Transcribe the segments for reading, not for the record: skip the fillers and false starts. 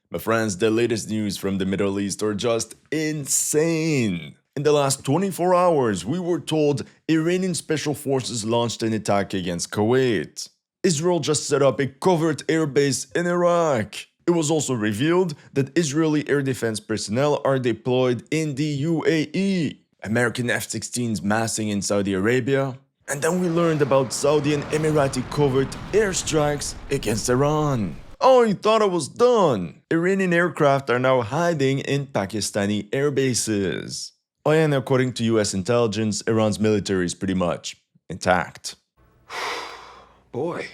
My friends, the latest news from the Middle East are just insane. In the last 24 hours, we were told Iranian special forces launched an attack against Kuwait. Israel just set up a covert airbase in Iraq. It was also revealed that Israeli air defense personnel are deployed in the UAE. American F-16s massing in Saudi Arabia. And then we learned about Saudi and Emirati covert airstrikes against Iran. Oh, you thought I was done! Iranian aircraft are now hiding in Pakistani air bases. Oh, and according to US intelligence, Iran's military is pretty much intact. Boy,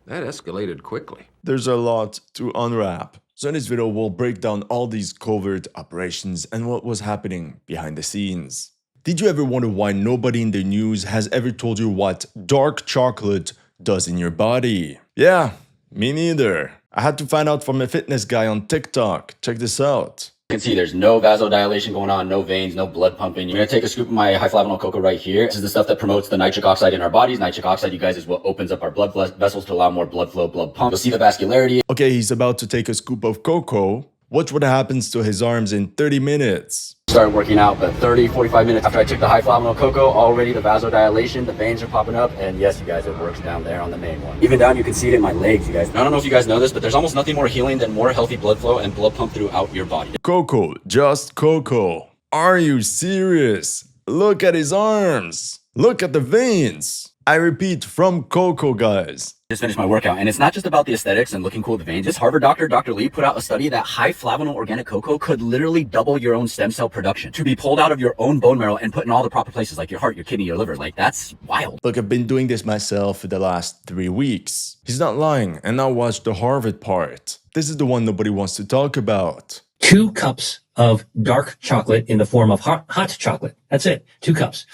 that escalated quickly. There's a lot to unwrap. So in this video, we'll break down all these covert operations and what was happening behind the scenes. Did you ever wonder why nobody in the news has ever told you what dark chocolate does in your body? Yeah, me neither. I had to find out from a fitness guy on TikTok. Check this out. You can see there's no vasodilation going on, no veins, no blood pumping. You're gonna take a scoop of my high flavanol cocoa right here. This is the stuff that promotes the nitric oxide in our bodies. Nitric oxide, you guys, is what opens up our blood vessels to allow more blood flow, blood pump. You'll see the vascularity. Okay, he's about to take a scoop of cocoa. Watch what happens to his arms in 30 minutes. Started working out, but 30, 45 minutes after I took the high flavanol cocoa, already the vasodilation, the veins are popping up, and yes, you guys, it works down there on the main one. Even down, you can see it in my legs, you guys. I don't know if you guys know this, but there's almost nothing more healing than more healthy blood flow and blood pump throughout your body. Cocoa, just cocoa. Are you serious? Look at his arms. Look at the veins. I repeat, from cocoa, guys. Just finished my workout, and it's not just about the aesthetics and looking cool with the veins. This Harvard doctor, Dr. Lee, put out a study that high flavanol organic cocoa could literally double your own stem cell production to be pulled out of your own bone marrow and put in all the proper places like your heart, your kidney, your liver. Like, that's wild. Look, I've been doing this myself for the last 3 weeks. He's not lying, and now watch the Harvard part. This is the one nobody wants to talk about. 2 cups of dark chocolate in the form of hot chocolate. That's it. 2 cups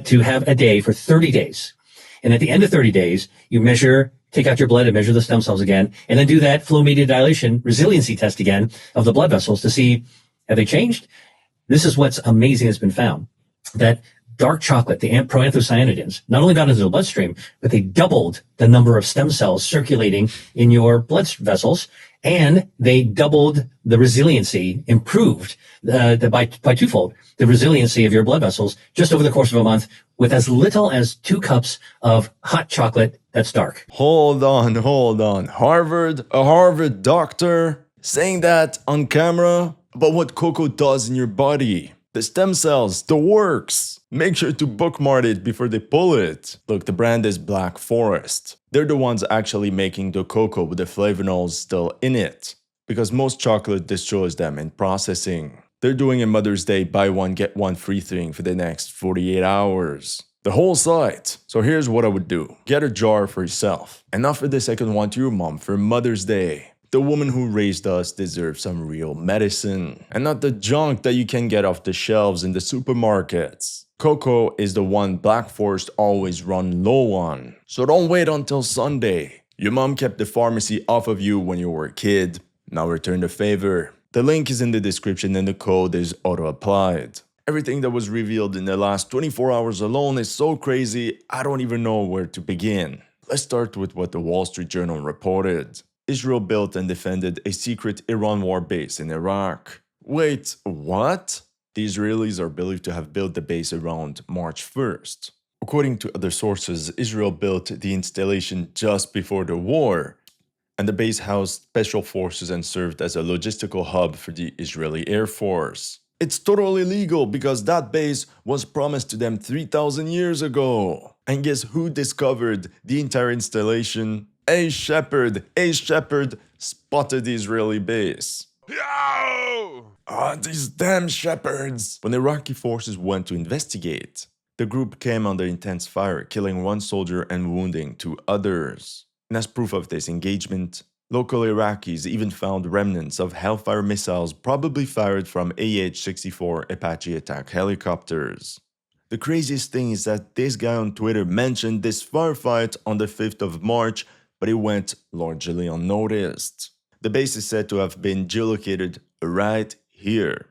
to have a day for 30 days. And at the end of 30 days, you take out your blood and measure the stem cells again, and then do that flow media dilation resiliency test again of the blood vessels to see, have they changed? This is what's amazing has been found, that dark chocolate, the proanthocyanidins, not only got into the bloodstream, but they doubled the number of stem cells circulating in your blood vessels, and they doubled the resiliency, improved by twofold the resiliency of your blood vessels just over the course of a month with as little as 2 cups of hot chocolate that's dark. Hold on. A Harvard doctor saying that on camera about what cocoa does in your body. The stem cells, the works. Make sure to bookmark it before they pull it. Look, the brand is Black Forest. They're the ones actually making the cocoa with the flavanols still in it, because most chocolate destroys them in processing. They're doing a Mother's Day buy one get one free thing for the next 48 hours. The whole site. So here's what I would do. Get a jar for yourself, and offer the second one to your mom for Mother's Day. The woman who raised us deserves some real medicine, and not the junk that you can get off the shelves in the supermarkets. Cocoa is the one Black Forest always run low on, so don't wait until Sunday. Your mom kept the pharmacy off of you when you were a kid. Now return the favor. The link is in the description and the code is auto-applied. Everything that was revealed in the last 24 hours alone is so crazy, I don't even know where to begin. Let's start with what the Wall Street Journal reported. Israel built and defended a secret Iran war base in Iraq. Wait, what? The Israelis are believed to have built the base around March 1st. According to other sources, Israel built the installation just before the war, and the base housed special forces and served as a logistical hub for the Israeli Air Force. It's totally legal because that base was promised to them 3,000 years ago. And guess who discovered the entire installation? A shepherd spotted the Israeli base. These damn shepherds! When Iraqi forces went to investigate, the group came under intense fire, killing 1 soldier and wounding 2 others. And as proof of this engagement, local Iraqis even found remnants of Hellfire missiles probably fired from AH-64 Apache attack helicopters. The craziest thing is that this guy on Twitter mentioned this firefight on the 5th of March, but it went largely unnoticed. The base is said to have been geolocated right here.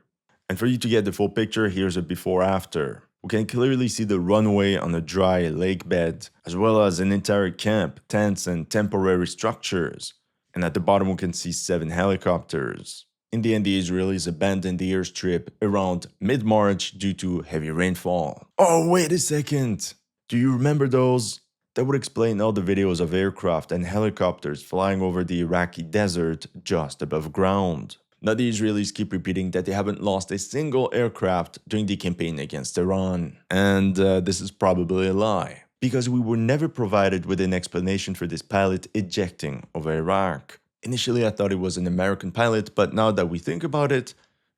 And for you to get the full picture, here's a before-after. We can clearly see the runway on a dry lake bed, as well as an entire camp, tents, and temporary structures. And at the bottom we can see 7 helicopters. In the end, the Israelis abandoned the airstrip around mid-March due to heavy rainfall. Oh, wait a second! Do you remember those? That would explain all the videos of aircraft and helicopters flying over the Iraqi desert just above ground. Now the Israelis keep repeating that they haven't lost a single aircraft during the campaign against Iran. And this is probably a lie, because we were never provided with an explanation for this pilot ejecting over Iraq. Initially I thought it was an American pilot, but now that we think about it,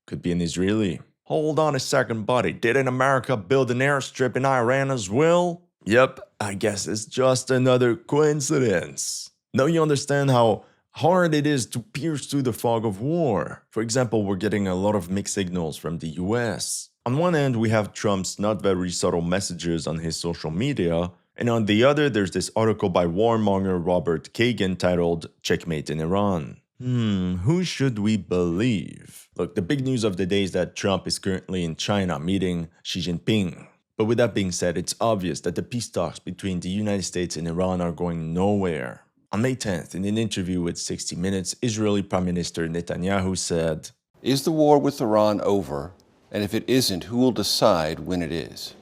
could be an Israeli. Hold on a second, buddy. Didn't America build an airstrip in Iran as well? Yep, I guess it's just another coincidence. Now you understand how hard it is to pierce through the fog of war. For example, we're getting a lot of mixed signals from the US. On one end, we have Trump's not very subtle messages on his social media, and on the other, there's this article by warmonger Robert Kagan titled Checkmate in Iran. Who should we believe? Look, the big news of the day is that Trump is currently in China meeting Xi Jinping. But with that being said, it's obvious that the peace talks between the United States and Iran are going nowhere. On May 10th, in an interview with 60 Minutes, Israeli Prime Minister Netanyahu said, "Is the war with Iran over? And if it isn't, who will decide when it is?"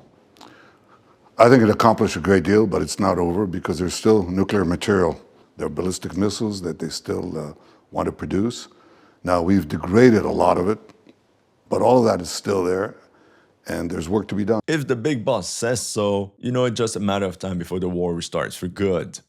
I think it accomplished a great deal, but it's not over because there's still nuclear material. There are ballistic missiles that they still want to produce. Now, we've degraded a lot of it, but all of that is still there, and there's work to be done. if the big boss says so, you know it's just a matter of time before the war restarts for good.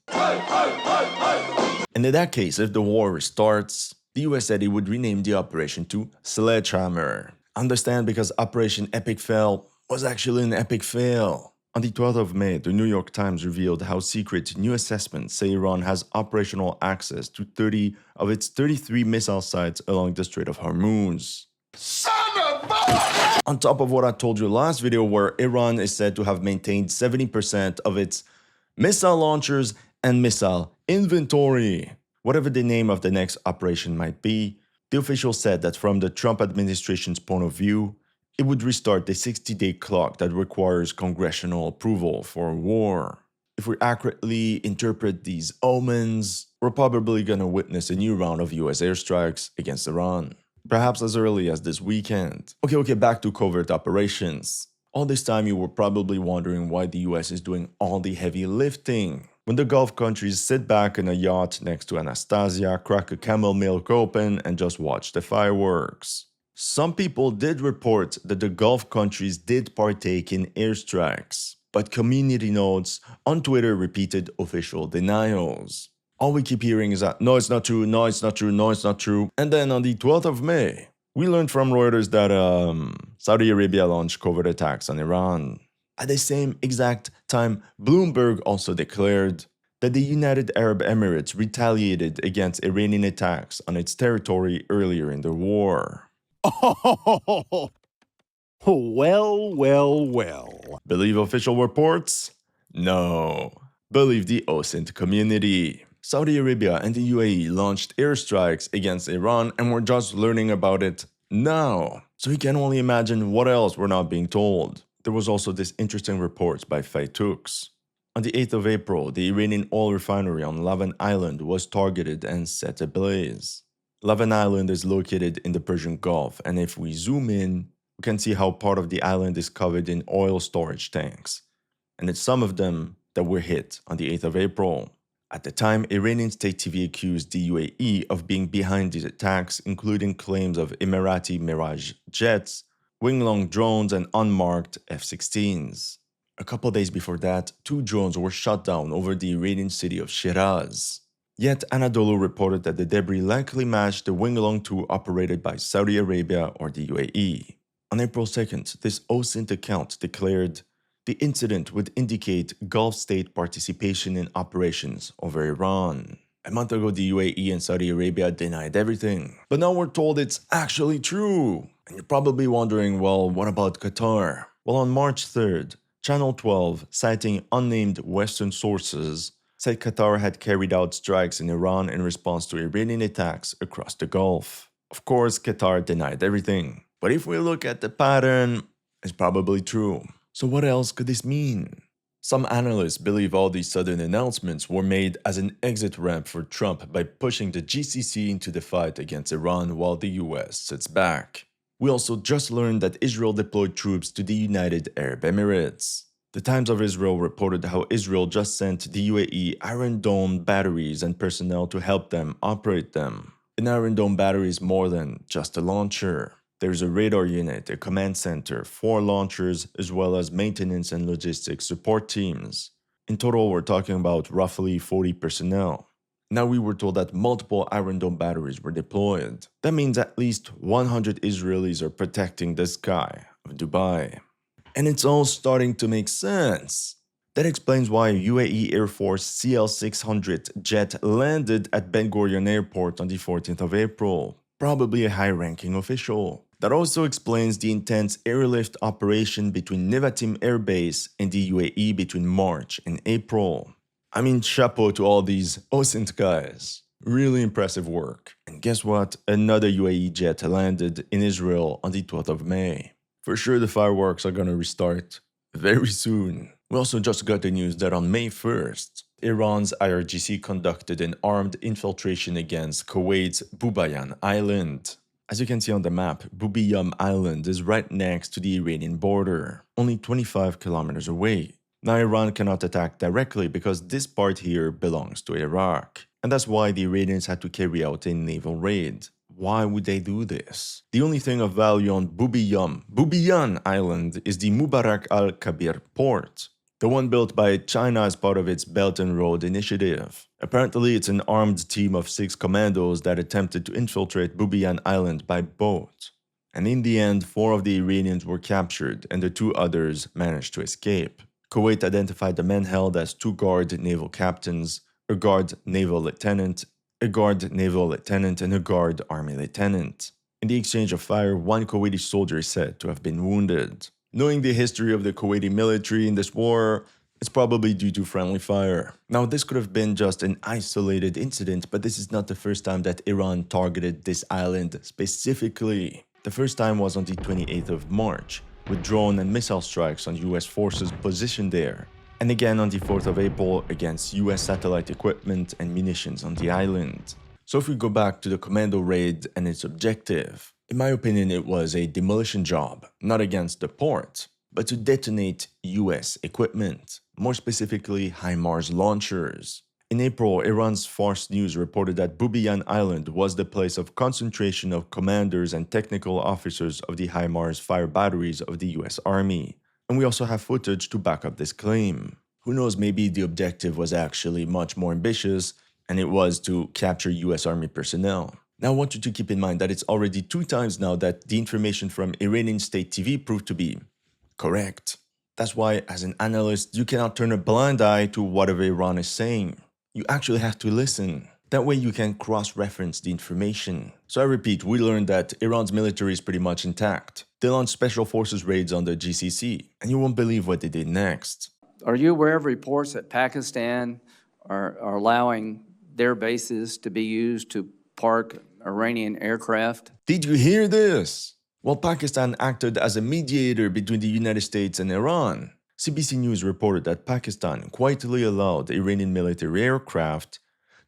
And in that case, if the war restarts, the US said it would rename the operation to Sledgehammer. Understand, because Operation Epic Fail was actually an epic fail. On the 12th of May, the New York Times revealed how secret new assessments say Iran has operational access to 30 of its 33 missile sites along the Strait of Hormuz. On top of what I told you last video, where Iran is said to have maintained 70% of its missile launchers and missile inventory. Whatever the name of the next operation might be, the official said that from the Trump administration's point of view, it would restart the 60-day clock that requires congressional approval for war. If we accurately interpret these omens, we're probably gonna witness a new round of US airstrikes against Iran. Perhaps as early as this weekend. Okay, back to covert operations. All this time you were probably wondering why the US is doing all the heavy lifting. When the Gulf countries sit back in a yacht next to Anastasia, crack a camel milk open, and just watch the fireworks. Some people did report that the Gulf countries did partake in airstrikes, but community notes on Twitter repeated official denials. All we keep hearing is that, no, it's not true, no, it's not true, no, it's not true. And then on the 12th of May, we learned from Reuters that Saudi Arabia launched covert attacks on Iran. At the same exact time, Bloomberg also declared that the United Arab Emirates retaliated against Iranian attacks on its territory earlier in the war. Oh, well. Believe official reports? No. Believe the OSINT community. Saudi Arabia and the UAE launched airstrikes against Iran, and we're just learning about it now. So you can only imagine what else we're not being told. There was also this interesting report by Faitux. On the 8th of April, the Iranian oil refinery on Lavan Island was targeted and set ablaze. Lavan Island is located in the Persian Gulf, and if we zoom in, we can see how part of the island is covered in oil storage tanks. And it's some of them that were hit on the 8th of April. At the time, Iranian state TV accused the UAE of being behind these attacks, including claims of Emirati Mirage jets, wing-long drones, and unmarked F-16s. A couple days before that, 2 drones were shot down over the Iranian city of Shiraz. Yet Anadolu reported that the debris likely matched the Wing-Long 2 operated by Saudi Arabia or the UAE. On April 2nd, this OSINT account declared the incident would indicate Gulf state participation in operations over Iran. A month ago, the UAE and Saudi Arabia denied everything. But now we're told it's actually true. And you're probably wondering, well, what about Qatar? Well, on March 3rd, Channel 12, citing unnamed Western sources, said Qatar had carried out strikes in Iran in response to Iranian attacks across the Gulf. Of course, Qatar denied everything. But if we look at the pattern, it's probably true. So what else could this mean? Some analysts believe all these sudden announcements were made as an exit ramp for Trump by pushing the GCC into the fight against Iran while the US sits back. We also just learned that Israel deployed troops to the United Arab Emirates. The Times of Israel reported how Israel just sent the UAE Iron Dome batteries and personnel to help them operate them. An Iron Dome battery is more than just a launcher. There's a radar unit, a command center, 4 launchers, as well as maintenance and logistics support teams. In total, we're talking about roughly 40 personnel. Now we were told that multiple Iron Dome batteries were deployed. That means at least 100 Israelis are protecting the sky of Dubai. And it's all starting to make sense. That explains why UAE Air Force CL-600 jet landed at Ben Gurion Airport on the 14th of April, probably a high-ranking official. That also explains the intense airlift operation between Nevatim Air Base and the UAE between March and April. I mean, chapeau to all these OSINT guys. Really impressive work. And guess what? Another UAE jet landed in Israel on the 12th of May. For sure the fireworks are gonna restart very soon. We also just got the news that on May 1st, Iran's IRGC conducted an armed infiltration against Kuwait's Bubayan Island. As you can see on the map, Bubiyam Island is right next to the Iranian border, only 25 kilometers away. Now Iran cannot attack directly because this part here belongs to Iraq. And that's why the Iranians had to carry out a naval raid. Why would they do this? The only thing of value on Bubiyan Island is the Mubarak al-Kabir port, the one built by China as part of its Belt and Road Initiative. Apparently, it's an armed team of 6 commandos that attempted to infiltrate Bubiyan Island by boat. And in the end, 4 of the Iranians were captured and the 2 others managed to escape. Kuwait identified the men held as 2 guard naval captains, a guard naval lieutenant, a guard naval lieutenant, and a guard army lieutenant. In the exchange of fire, 1 Kuwaiti soldier is said to have been wounded. Knowing the history of the Kuwaiti military in this war, it's probably due to friendly fire. Now, this could have been just an isolated incident, but this is not the first time that Iran targeted this island specifically. The first time was on the 28th of March, with drone and missile strikes on US forces positioned there, and again on the 4th of April against US satellite equipment and munitions on the island. So if we go back to the commando raid and its objective, in my opinion it was a demolition job, not against the port, but to detonate US equipment, more specifically HIMARS launchers. In April, Iran's Fars News reported that Bubiyan Island was the place of concentration of commanders and technical officers of the HIMARS fire batteries of the US Army. And we also have footage to back up this claim. Who knows, maybe the objective was actually much more ambitious, and it was to capture US Army personnel. Now I want you to keep in mind that it's already 2 times now that the information from Iranian state TV proved to be correct. That's why, as an analyst, you cannot turn a blind eye to whatever Iran is saying. You actually have to listen. That way you can cross-reference the information. So I repeat, we learned that Iran's military is pretty much intact. They launched special forces raids on the GCC, and you won't believe what they did next. Are you aware of reports that Pakistan are allowing their bases to be used to park Iranian aircraft? Did you hear this? Well, Pakistan acted as a mediator between the United States and Iran. CBC News reported that Pakistan quietly allowed Iranian military aircraft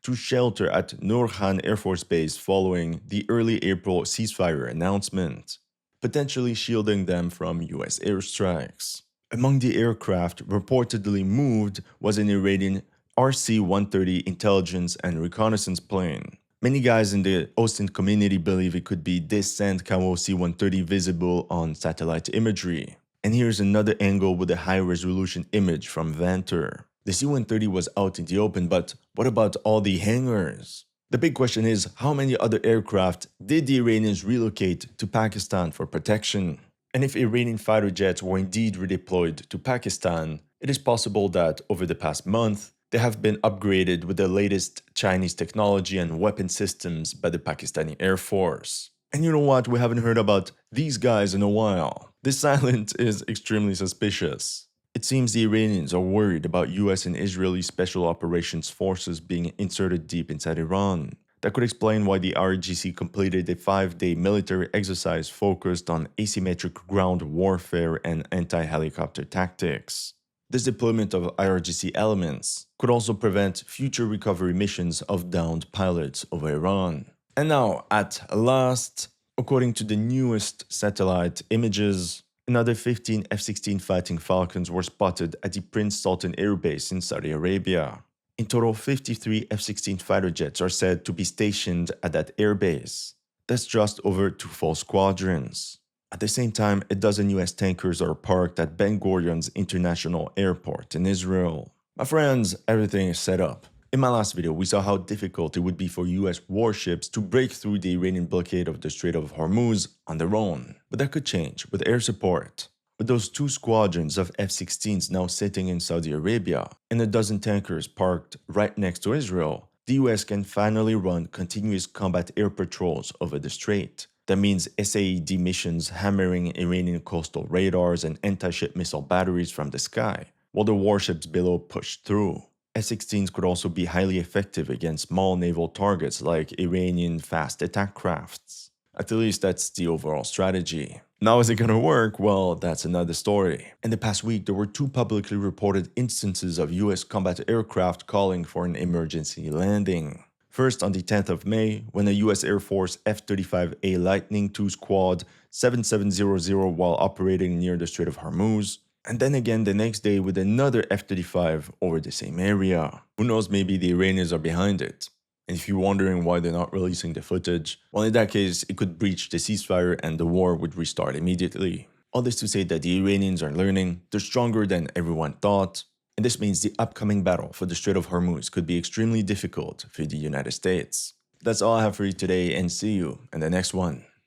to shelter at Noor Khan Air Force Base following the early April ceasefire announcement, potentially shielding them from US airstrikes. Among the aircraft reportedly moved was an Iranian RC-130 intelligence and reconnaissance plane. Many guys in the OSINT community believe it could be this Sandcamo C-130 visible on satellite imagery. And here's another angle with a high-resolution image from Vanter. The C-130 was out in the open, but what about all the hangars? The big question is, how many other aircraft did the Iranians relocate to Pakistan for protection? And if Iranian fighter jets were indeed redeployed to Pakistan, it is possible that over the past month, they have been upgraded with the latest Chinese technology and weapon systems by the Pakistani Air Force. And you know what? We haven't heard about these guys in a while. This silence is extremely suspicious. It seems the Iranians are worried about US and Israeli Special Operations Forces being inserted deep inside Iran. That could explain why the IRGC completed a 5-day military exercise focused on asymmetric ground warfare and anti-helicopter tactics. This deployment of IRGC elements could also prevent future recovery missions of downed pilots over Iran. And now, at last, according to the newest satellite images, another 15 F-16 Fighting Falcons were spotted at the Prince Sultan Air Base in Saudi Arabia. In total, 53 F-16 fighter jets are said to be stationed at that airbase. That's just over 2 full squadrons. At the same time, a dozen US tankers are parked at Ben Gurion's International Airport in Israel. My friends, everything is set up. In my last video, we saw how difficult it would be for US warships to break through the Iranian blockade of the Strait of Hormuz on their own. But that could change with air support. With those 2 squadrons of F-16s now sitting in Saudi Arabia and a dozen tankers parked right next to Israel, the US can finally run continuous combat air patrols over the strait. That means SAED missions hammering Iranian coastal radars and anti-ship missile batteries from the sky, while the warships below push through. F-16s could also be highly effective against small naval targets like Iranian fast attack crafts. At least that's the overall strategy. Now is it gonna work? Well, that's another story. In the past week, there were 2 publicly reported instances of US combat aircraft calling for an emergency landing. First, on the 10th of May, when a US Air Force F-35A Lightning II Squad 7700 while operating near the Strait of Hormuz, and then again the next day with another F-35 over the same area. Who knows, maybe the Iranians are behind it. And if you're wondering why they're not releasing the footage, well, in that case, it could breach the ceasefire and the war would restart immediately. All this to say that the Iranians are learning, they're stronger than everyone thought, and this means the upcoming battle for the Strait of Hormuz could be extremely difficult for the United States. That's all I have for you today, and see you in the next one.